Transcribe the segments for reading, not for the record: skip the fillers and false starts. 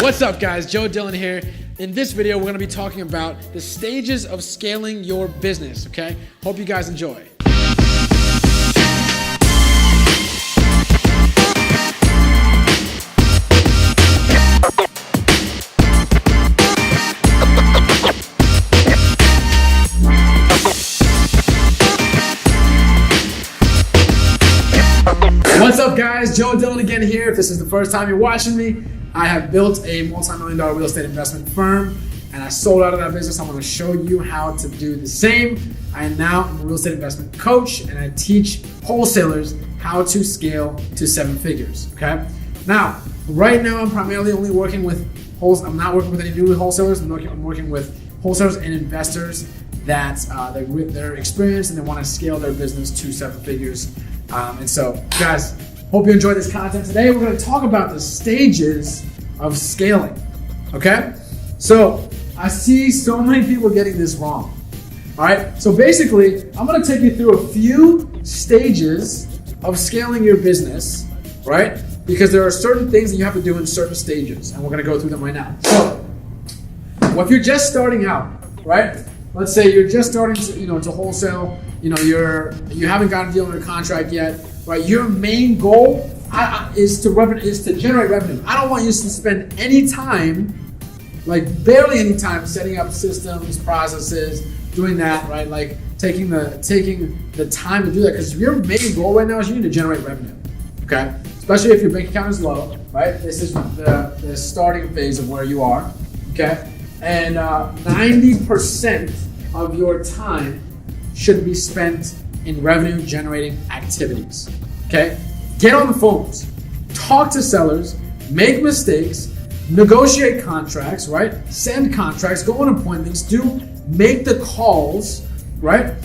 What's up guys, Dillon here. In this video, we're gonna be talking about the stages of scaling your business, okay? Hope you guys enjoy. What's up guys, Dillon again here. If this is the first time you're watching me, I have built a multi-million-dollar real estate investment firm and I sold out of that business. I'm going to show you how to do the same. I am now a real estate investment coach and I teach wholesalers how to scale to 7 figures, okay? Now, right now I'm primarily only working with I'm not working with any new wholesalers. I'm working with wholesalers and investors that they're experienced and they want to scale their business to 7 figures. And so, guys, hope you enjoyed this content. Today, we're going to talk about the stages of scaling, okay? So, I see so many people getting this wrong, all right? So basically, I'm going to take you through a few stages of scaling your business, right? Because there are certain things that you have to do in certain stages, and we're going to go through them right now. So, well, if you're just starting out, right? Let's say you're just starting to, to wholesale, you haven't got a deal under contract yet, right? Your main goal is to generate revenue. I don't want you to spend any time, like barely any time, setting up systems, processes, doing that, right? Like taking the time to do that, because your main goal right now is you need to generate revenue, okay? Especially if your bank account is low, right? This is the starting phase of where you are, okay? And 90% of your time should be spent in revenue generating activities, okay? Get on the phones, talk to sellers, make mistakes, negotiate contracts, right? Send contracts, go on appointments, make the calls, right?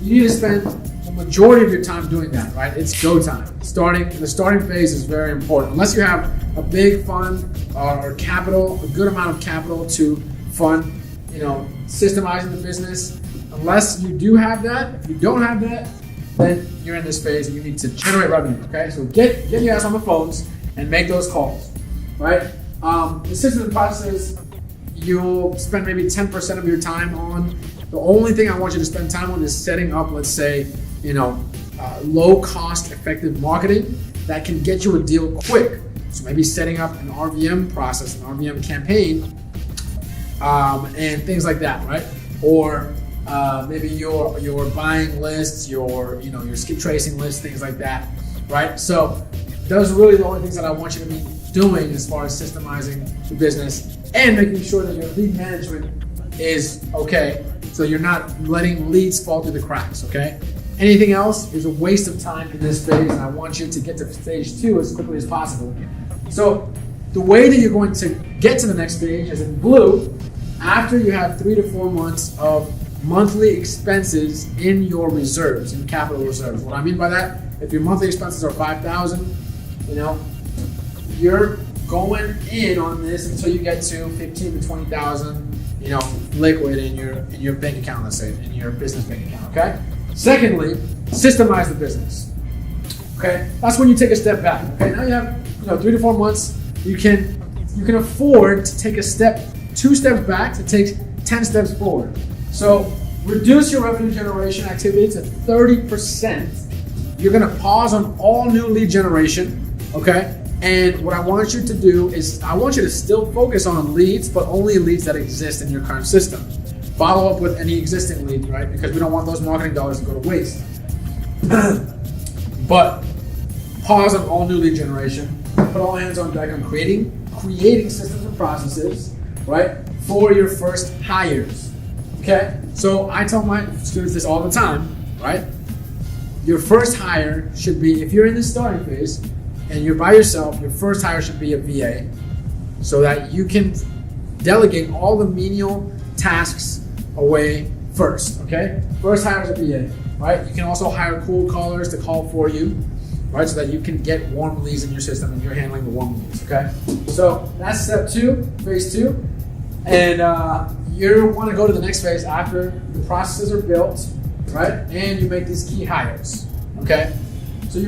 You need to spend the majority of your time doing that, right? It's go time. The starting phase is very important. Unless you have a big fund or capital, a good amount of capital to fund, systemizing the business. Unless you do have that, if you don't have that, then you're in this phase and you need to generate revenue, okay? So get your ass on the phones and make those calls, right? The system and processes, you'll spend maybe 10% of your time on. The only thing I want you to spend time on is setting up, let's say, low cost, effective marketing that can get you a deal quick. So maybe setting up an RVM process, an RVM campaign, and things like that, right? Or maybe your buying lists, your skip tracing lists, things like that, right? So those are really the only things that I want you to be doing as far as systemizing the business and making sure that your lead management is okay, so you're not letting leads fall through the cracks, okay? Anything else is a waste of time in this phase, and I want you to get to stage 2 as quickly as possible. So the way that you're going to get to the next stage is in blue, after you have 3 to 4 months of monthly expenses in your reserves, in capital reserves. What I mean by that, if your monthly expenses are $5,000, you're going in on this until you get to $15,000 to $20,000, liquid in your bank account, let's say, in your business bank account, okay? Secondly, systemize the business, okay? That's when you take a step back, okay? Now you have 3 to 4 months. You can afford to take 2 steps back to take 10 steps forward. So reduce your revenue generation activity to 30%. You're gonna pause on all new lead generation, okay? And what I want you to do is I want you to still focus on leads, but only leads that exist in your current system. Follow up with any existing leads, right? Because we don't want those marketing dollars to go to waste. But pause on all new lead generation. Put all hands on deck on creating systems and processes, right? For your first hires. Okay, so I tell my students this all the time, right? Your first hire should be, if you're in the starting phase and you're by yourself, your first hire should be a VA so that you can delegate all the menial tasks away first, okay? First hire is a VA, right? You can also hire cold callers to call for you, right? So that you can get warm leads in your system and you're handling the warm leads, okay? So that's step 2, phase 2. And you want to go to the next phase after the processes are built, right? And you make these key hires, okay?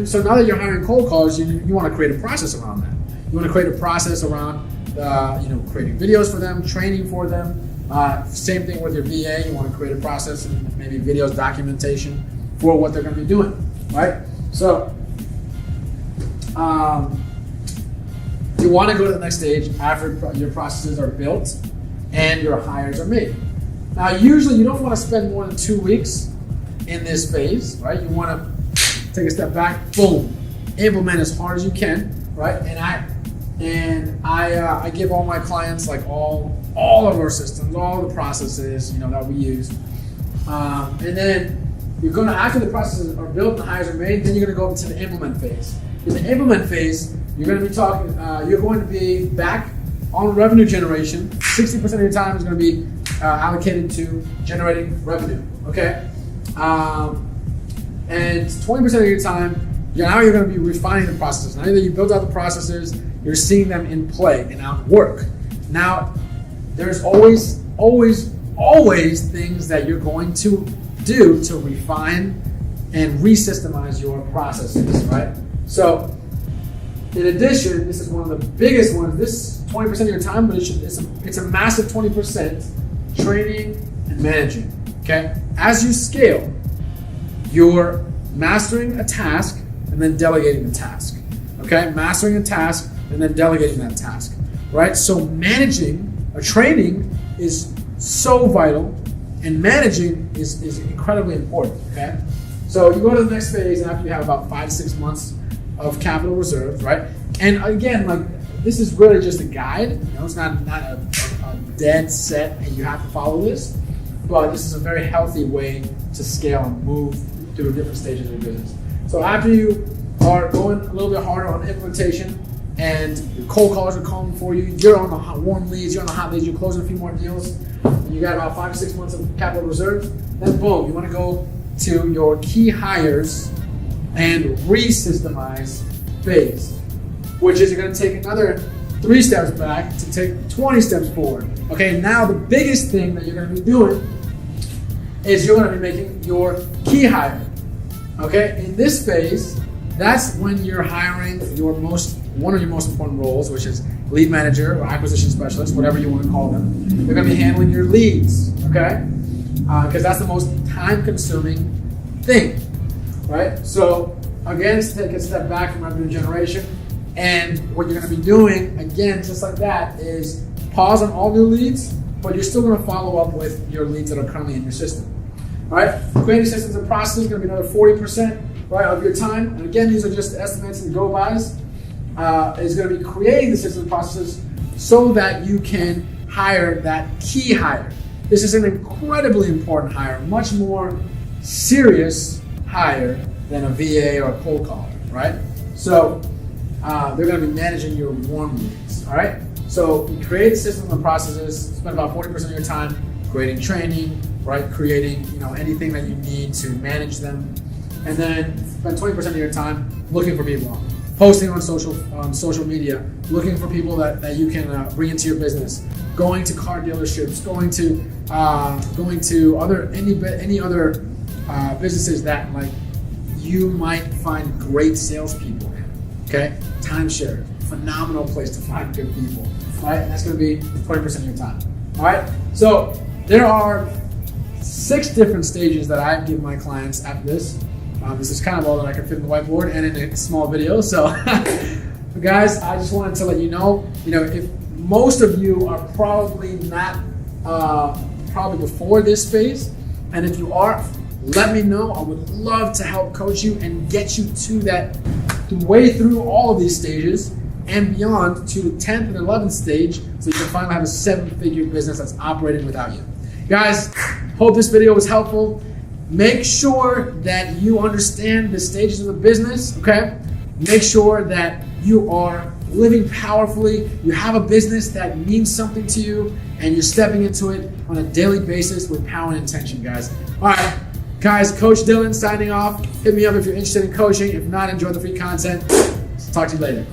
So now that you're hiring cold callers, you want to create a process around that. You want to create a process around creating videos for them, training for them. Same thing with your VA. You want to create a process and maybe videos, documentation for what they're going to be doing, right? So you want to go to the next stage after your processes are built and your hires are made. Now, usually you don't want to spend more than 2 weeks in this phase, right? You want to take a step back, boom, implement as hard as you can, right? And I give all my clients like all of our systems, all the processes that we use, and then you're going to, after the processes are built and the hires are made, then you're going to go into the implement phase. In the implement phase, you're going to be talking. You're going to be back on revenue generation. 60% of your time is going to be allocated to generating revenue. Okay, and 20% of your time, now you're going to be refining the processes. Now that you built out the processes, you're seeing them in play and out work. Now, there's always things that you're going to do to refine and re-systemize your processes, right? So, in addition, this is one of the biggest ones. This 20% of your time, but it's a massive 20% training and managing. Okay, as you scale, you're mastering a task and then delegating the task. Okay, mastering a task and then delegating that task. Right. So managing a training is so vital, and managing is incredibly important. Okay, so you go to the next phase after you have about 5 to 6 months of capital reserves, right? And again, like, this is really just a guide. It's not a dead set, and you have to follow this. But this is a very healthy way to scale and move through different stages of your business. So after you are going a little bit harder on implementation, and your cold callers are calling for you, you're on the warm leads, you're on the hot leads, you're closing a few more deals, and you got about 5 to 6 months of capital reserves, then boom, you want to go to your key hires and re-systemize phase, which is you're going to take another 3 steps back to take 20 steps forward. Okay, now the biggest thing that you're going to be doing is you're going to be making your key hire. Okay, in this phase, that's when you're hiring one of your most important roles, which is lead manager or acquisition specialist, whatever you want to call them. They're going to be handling your leads, okay? Because that's the most time-consuming thing, right? So again, let's take a step back from revenue generation, and what you're going to be doing, again, just like that, is pause on all new leads, but you're still going to follow up with your leads that are currently in your system. All right, creating systems and processes is going to be another 40%, right, of your time. And again, these are just estimates and go-bys. Is going to be creating the systems and processes so that you can hire that key hire. This is an incredibly important hire, much more serious hire than a VA or a cold caller, right? So they're going to be managing your warm leads, all right? So you create systems and processes, spend about 40% of your time creating training, right? Creating anything that you need to manage them, and then spend 20% of your time looking for people, posting on social media, looking for people that you can bring into your business, going to car dealerships, going to any other businesses that like you might find great salespeople in. Okay, timeshare, phenomenal place to find good people. All right, and that's going to be 20% of your time. All right, so there are 6 different stages that I give my clients after this. This is kind of all that I can fit in the whiteboard and in a small video. So, guys, I just wanted to let you know, if most of you are probably not, probably before this phase, and if you are, let me know. I would love to help coach you and get you to that way through all of these stages and beyond to the 10th and 11th stage, so you can finally have a 7-figure business that's operating without you. Guys, hope this video was helpful. Make sure that you understand the stages of the business, okay? Make sure that you are living powerfully, you have a business that means something to you, and you're stepping into it on a daily basis with power and intention, guys. All right, guys, Coach Dillon signing off. Hit me up if you're interested in coaching. If not, enjoy the free content. Talk to you later.